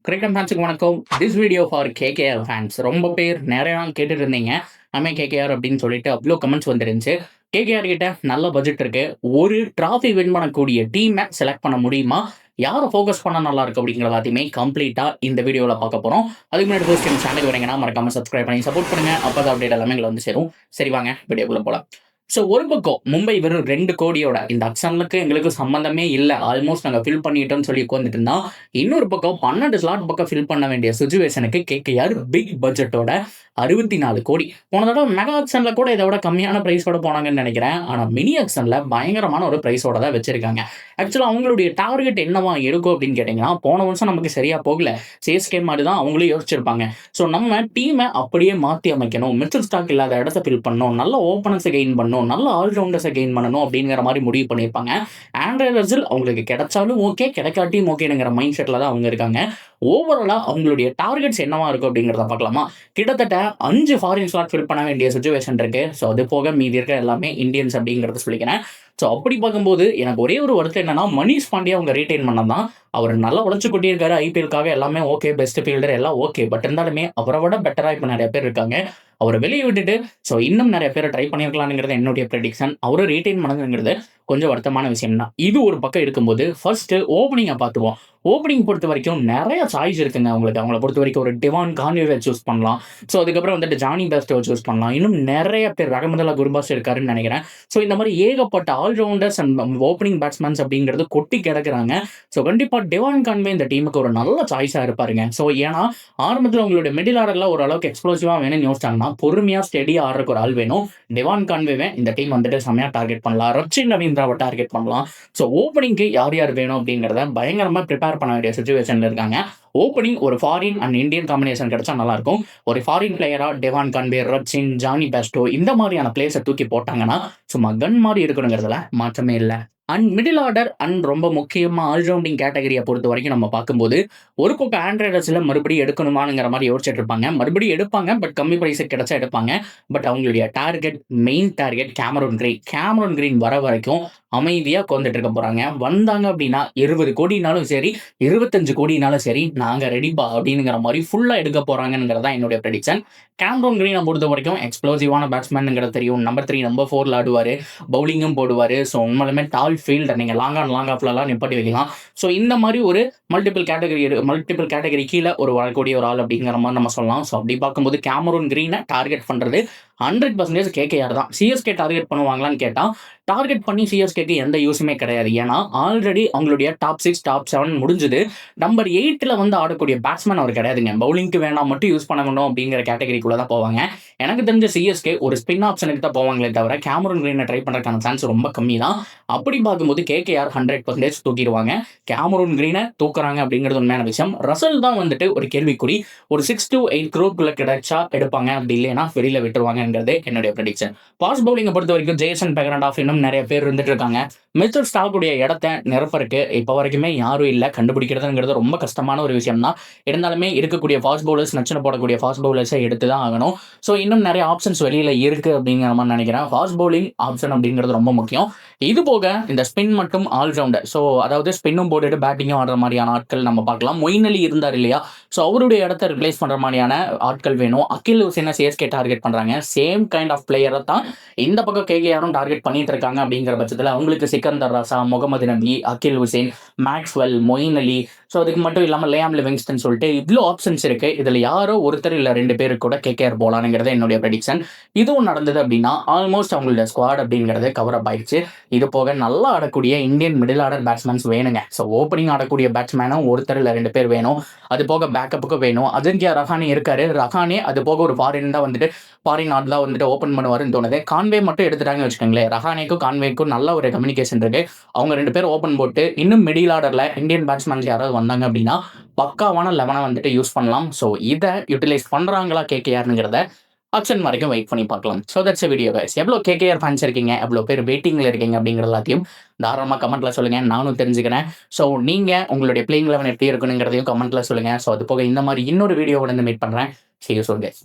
Cricket ஃபேன்ஸுக்கு வணக்கம். This video for KKR fans. ரொம்ப பேர் நிறைய நாள் கேட்டுட்டு இருந்தீங்க. கேகேஆர் அப்படின்னு சொல்லிட்டு அவ்வளோ கமெண்ட்ஸ் வந்துருந்துச்சு. கேகேஆர் கிட்ட நல்ல பட்ஜெட் இருக்கு. ஒரு டிராஃபி வின் பண்ணக்கூடிய டீமை செலக்ட் பண்ண முடியுமா? யாரை ஃபோக்கஸ் பண்ணா நல்லா இருக்கு அப்படிங்கிற எல்லாத்தையுமே கம்ப்ளீட்டா இந்த வீடியோவில் பார்க்க போறோம். அதுக்கு முன்னாடி ஃபர்ஸ்ட் டைம் சேனலுக்கு வரீங்கன்னா மறக்காம சப்ஸ்கிரைப் பண்ணி சப்போர்ட் பண்ணுங்க. அப்போ அப்டேட் எல்லாமே எங்களை வந்து சேரும். சரி வாங்க வீடியோக்குள்ள போலாம். ஸோ ஒரு பக்கம் மும்பை வெறும் 2 கோடியோட இந்த அக்ஷனுக்கு எங்களுக்கு சம்மந்தமே இல்லை, ஆல்மோஸ்ட் நாங்கள் ஃபில் பண்ணிட்டோம்னு சொல்லி உட்காந்துட்டு இருந்தா, இன்னொரு பக்கம் 12 ஸ்லாட் பக்கம் ஃபில் பண்ண வேண்டிய சுச்சுவேஷனுக்கு கேகேஆர் பிக் பட்ஜெட்டோட 64 கோடி. போன தடவை மெகா ஆக்ஷனில் கூட இதை விட கம்மியான ப்ரைஸோட போனாங்கன்னு நினைக்கிறேன். ஆனால் மினி ஆக்ஷனில் பயங்கரமான ஒரு ப்ரைஸோட தான் வச்சிருக்காங்க. ஆக்சுவலாக அவங்களுடைய டார்கெட் என்னவா இருக்கும் அப்படின்னு கேட்டிங்கன்னா, போன வருஷம் நமக்கு சரியாக போகல, சிஎஸ்கே மாதிரி தான் அவங்களும் யோசிச்சிருப்பாங்க. ஸோ நம்ம டீமை அப்படியே மாற்றி அமைக்கணும், மிச்சல் ஸ்டாக் இல்லாத இடத்த ஃபில் பண்ணணும், நல்ல ஓப்பனர்ஸை கெயின் பண்ணணும், நல்ல ஆல்ரவுண்டர்ஸை கெயின் பண்ணணும் அப்படிங்கிற மாதிரி முடிவு பண்ணியிருப்பாங்க. ஆண்ட்ரே ரசல் அவங்களுக்கு கிடைச்சாலும் ஓகே, கிடைக்காட்டியும் ஓகேங்கிற மைண்ட் செட்டில் தான் அவங்க இருக்காங்க. ஓவராலாக அவங்களுடைய டார்கெட்ஸ் என்னவா இருக்கும் அப்படிங்கிறத பார்க்கலாமா? கிட்டத்தட்ட 5 ஃபாரின் ஸ்லாட் ஃபில் பண்ண வேண்டிய சுச்சுவேஷன் இருக்கு. ஸோ அது போக மீதி இருக்க எல்லாமே இந்தியன்ஸ் அப்படிங்கிறத சொல்லிக்கிறேன். ஸோ அப்படி பார்க்கும்போது எனக்கு ஒரே ஒரு வருத்தம் என்னன்னா, மனிஷ் பாண்டியா அவங்க ரீட்டைன் பண்ணதான். அவர் நல்லா உழைச்சு கொட்டியிருக்காரு ஐபிஎல்காக, எல்லாமே ஓகே, பெஸ்ட் ஃபீல்டர் எல்லாம் ஓகே. பட் இருந்தாலுமே அவரை விட பெட்டராக இப்போ நிறைய பேர் இருக்காங்க. அவரை வெளியே விட்டுட்டு ஸோ இன்னும் நிறைய பேர் ட்ரை பண்ணியிருக்கலாம்ங்கிறது என்னுடைய ப்ரெடிக்ஷன். அவரை ரீட்டைன் பண்ணதுங்கிறது கொஞ்சம் வருத்தமான விஷயம் தான். இது ஒரு பக்கம் இருக்கும்போது ஃபர்ஸ்ட் ஓப்பனிங்கை பார்த்துவோம். ஓப்பனிங் பொறுத்த வரைக்கும் நிறைய சாய்ஸ் இருக்குங்க அவங்களுக்கு. அவங்கள பொறுத்த வரைக்கும் ஒரு டிவான் கான்வேவை சூஸ் பண்ணலாம். ஸோ அதுக்கப்புறம் வந்துட்டு ஜானி பெஸ்டோவை சூஸ் பண்ணலாம். இன்னும் நிறைய பேர், ரஹமதுல்லா குர்பாஸ் இருக்காருன்னு நினைக்கிறேன். ஸோ இந்த மாதிரி ஏகப்பட்ட ஆல்ரவுண்டர்ஸ் அண்ட் ஓப்பனிங் பேட்ஸ்மேன்ஸ் அப்படிங்கிறது கொட்டி கிடக்குறாங்க. ஸோ கண்டிப்பாக டிவான் கான்வே இந்த டீமுக்கு ஒரு நல்ல சாய்ஸாக இருப்பாருங்க. ஸோ ஏன்னா ஆரம்பத்தில் உங்களுடைய மிடில் ஆர்டரில் ஓரளவுக்கு எக்ஸ்ப்ளோசிவாக வேணும்னு யோசிச்சாங்கன்னா, பொறுமையாக ஸ்டெடியாக ஆடுறதுக்கு ஒரு ஆள் வேணும். டிவான் கான்வேவை இந்த டீம் வந்துட்டு செம்மையாக டார்கெட் பண்ணலாம். ரச்சின் ரவீந்திராவை டார்கெட் பண்ணலாம். ஸோ ஓப்பனிங்க்கு யார் யார் வேணும் அப்படிங்கிறத பயங்கரமாக ப்ரிப்பேர் பண்ண வேண்டிய சுச்சுவேஷன்ல இருக்காங்க. ஓப்பனிங் ஒரு ஃபாரின் அண்ட் இந்தியன் காம்பினேஷன் கிடைச்சா நல்லா இருக்கும். ஒரு ஃபாரின் பிளேயரா Devon Conway, Rachin, Jonny Bairstow இந்த மாதிரியான பிளேயர்ஸை தூக்கி போட்டாங்கன்னா சும்மா கன் மாதிரி இருக்கணுங்கிறதுல மாற்றமே இல்லை. அண்ட் மிடில் ஆர்டர் அண்ட் ரொம்ப முக்கியமாக ஆல்ரவுண்டிங் கேட்டகரியை பொறுத்த வரைக்கும் நம்ம பார்க்கும்போது, ஒரு பக்கம் ஆண்ட்ரே ரசலை மறுபடியும் எடுக்கணுமாங்கிற மாதிரி யோசிச்சுட்டு இருப்பாங்க. மறுபடியும் எடுப்பாங்க, பட் கம்மி ப்ரைஸுக்கு கிடைச்சா எடுப்பாங்க. பட் அவங்களுடைய மெயின் டார்கெட் கேமரூன் கிரீன் வர வரைக்கும் அமைதியாக உட்காந்துட்டு இருக்க போகிறாங்க. வந்தாங்க அப்படின்னா 20 கோடினாலும் சரி, 25 கோடினாலும் சரி, நாங்கள் ரெடிப்பா அப்படிங்கிற மாதிரி ஃபுல்லாக எடுக்க போகிறாங்கிறது தான் என்னுடைய ப்ரெடிக்ஷன். கேமரூன் கிரீனை பொறுத்த வரைக்கும் எக்ஸ்ப்ளோசிவான பேட்ஸ்மேனுங்கிறது தெரியும். நம்பர் 3, நம்பர் 4 ஆடுவார், பவுலிங்கும் போடுவார். ஸோ உண்மையிலுமே டால் ஃபீல்டர், நீங்கள் லாங் ஆஃப்லலாம் நிப்பாட்டி வைக்கலாம். ஸோ இந்த மாதிரி ஒரு மல்டிபிள் கேட்டகரி கீழே ஒரு வரக்கூடிய ஒரு ஆள் அப்படிங்கிற மாதிரி நம்ம சொல்லலாம். ஸோ அப்படி பார்க்கும்போது கேமரூன் கிரீனை டார்கெட் பண்ணுறது 100% கேகேஆர் தான். சிஎஸ்கே டார்கெட் பண்ணுவாங்களான்னு கேட்டால், டார்கெட் பண்ணி சிஎஸ்கேக்கு எந்த யூஸுமே கிடையாது. ஏன்னா ஆல்ரெடி அவங்களுடைய டாப் 6 டாப் 7 முடிஞ்சது. நம்பர் 8 வந்து ஆடக்கூடிய பேட்ஸ்மேன் அவர் கிடையாதுங்க. பவுலிங்க்கு வேணாம் மட்டும் யூஸ் பண்ணணும் அப்படிங்கிற கேட்டகரிக்குள்ளே தான் போவாங்க. எனக்கு தெரிஞ்ச சிஎஸ்கே ஒரு ஸ்பின் ஆப்ஷனுக்கு தான் போவாங்களே தவிர கேமரூன் கிரீனை ட்ரை பண்ணுறதுக்கான சான்ஸ் ரொம்ப கம்மி தான். அப்படி பார்க்கும்போது கேகேஆர் 100% தூக்கிடுவாங்க. கேமரூன் கிரீனை தூக்குறாங்க அப்படிங்கிறது உண்மையான விஷயம். ரசல் தான் வந்துட்டு ஒரு கேள்விக்குறி. ஒரு 6 to 8 crore கிடைச்சா எடுப்பாங்க, அப்படி இல்லைன்னா வெளியில் விட்டுருவாங்க. என்னுடைய ப்ரெடிக்ஷன். ஃபாஸ்ட் பவுலிங்கை பொறுத்த வரைக்கும் ஜேசன் பெகரண்டாஃப் இன்னும் நிறைய பேர் இருந்துட்டு இருக்காங்க. மிச்சல் ஸ்டாக்குடைய இடத்த நிரப்பருக்கு இப்போ வரைக்குமே யாரும் இல்லை. கண்டுபிடிக்கிறதுங்கிறது ரொம்ப கஷ்டமான ஒரு விஷயம் தான். இருந்தாலுமே இருக்கக்கூடிய ஃபாஸ்ட் பவுலர்ஸ், நச்சுன்னு போடக்கூடிய ஃபாஸ்ட் பவுலர்ஸை எடுத்து தான் ஆகணும். ஸோ இன்னும் நிறைய ஆப்ஷன்ஸ் வெளியில் இருக்குது அப்படிங்கிற மாதிரி நினைக்கிறேன். ஃபாஸ்ட் பவுலிங் ஆப்ஷன் அப்படிங்கிறது ரொம்ப முக்கியம். இது போக இந்த ஸ்பின் மற்றும் ஆல்ரவுண்டர், ஸோ அதாவது ஸ்பின்னும் போட்டுட்டு பேட்டிங்கும் ஆடுற மாதிரியான ஆட்கள் நம்ம பார்க்கலாம். மொயின் அலி இருந்தார் இல்லையா, ஸோ அவருடைய இடத்த ரிப்ளேஸ் பண்ணுற மாதிரியான ஆட்கள் வேணும். அகில் ஹுசைனை சிஎஸ்கே டார்கெட் பண்ணுறாங்க. சேம் கைண்ட் ஆஃப் பிளேயரை தான் இந்த பக்கம் கேகேஆரும் டார்கெட் பண்ணிட்டு இருக்காங்க. அப்படிங்கிற பட்சத்தில் அவங்களுக்கு சிக்கந்தர் ராசா, முகமது நபி, அகில் ஹுசைன், மேக்ஸ்வெல், மொயின் அலி, ஸோ அதுக்கு மட்டும் இல்லாமல் லியாம் லிவிங்ஸ்டன் சொல்லிட்டு இவ்வளோ ஆப்ஷன்ஸ் இருக்குது. இதில் யாரோ ஒருத்தர் இல்லை 2 பேர் கூட கேகேஆர் போகலானுங்கிறது என்னுடைய ப்ரெடிக்ஷன். இதுவும் நடந்தது அப்படின்னா ஆல்மோஸ்ட் அவங்களுடைய ஸ்குவாட் அப்படிங்கிறது கவர் அப் ஆயிடுச்சு. இது போக நல்லா ஆடக்கூடிய இந்தியன் மிடில் ஆர்டர் பேட்ஸ்மேன்ஸ் வேணுங்க. ஸோ ஓப்பனிங் ஆடக்கூடிய பேட்ஸ்மேனும் ஒருத்தர் இல்லை 2 பேர் வேணும். அது போக பேக்கப்புக்கு வேணும். அஜிங்கியா ரஹானே இருக்காரு. ரஹானே அது போக ஒரு ஃபாரின் தான் வந்துட்டு ஃபாரின் ஆட் தான் வந்துட்டு ஓப்பன் பண்ணுவாருன்னு தோணுது. கான்வே மட்டும் எடுத்துட்டாங்கன்னு வச்சுக்கோங்களேன். ரஹானேக்கும் கான்வேக்கும் நல்ல ஒரு கம்யூனிகேஷன் இருக்கு. அவங்க 2 பேர் ஓப்பன் போட்டு இன்னும் மிடில் ஆர்டரில் இந்தியன் பேட்ஸ்மேன்ஸ் யாராவது வந்தாங்க அப்படின்னா பக்காவான 11 வந்துட்டு யூஸ் பண்ணலாம். ஸோ இதை யூட்டிலைஸ் பண்ணுறாங்களா கேகேஆர்ங்கிறத ஆப்ஷன் வரைக்கும் வெயிட் பண்ணி பார்க்கலாம். So that's a video guys. எவ்வளோ கேகேஆர் ஃபேன்ஸ் இருக்கீங்க, எவ்வளோ பேர் வெயிட்டிங்கில் இருக்கீங்க அப்படிங்கிற எல்லாத்தையும் தாராளமாக கமெண்ட்டில் சொல்லுங்கள், நானும் தெரிஞ்சுக்கிறேன். ஸோ நீங்கள் உங்களுடைய பிளேயிங் 11 எப்படி இருக்குங்கிறதையும் கமெண்ட்டில் சொல்லுங்கள். ஸோ அது போக இந்த மாதிரி இன்னொரு வீடியோவோட மீட் பண்ணுறேன். See you soon guys.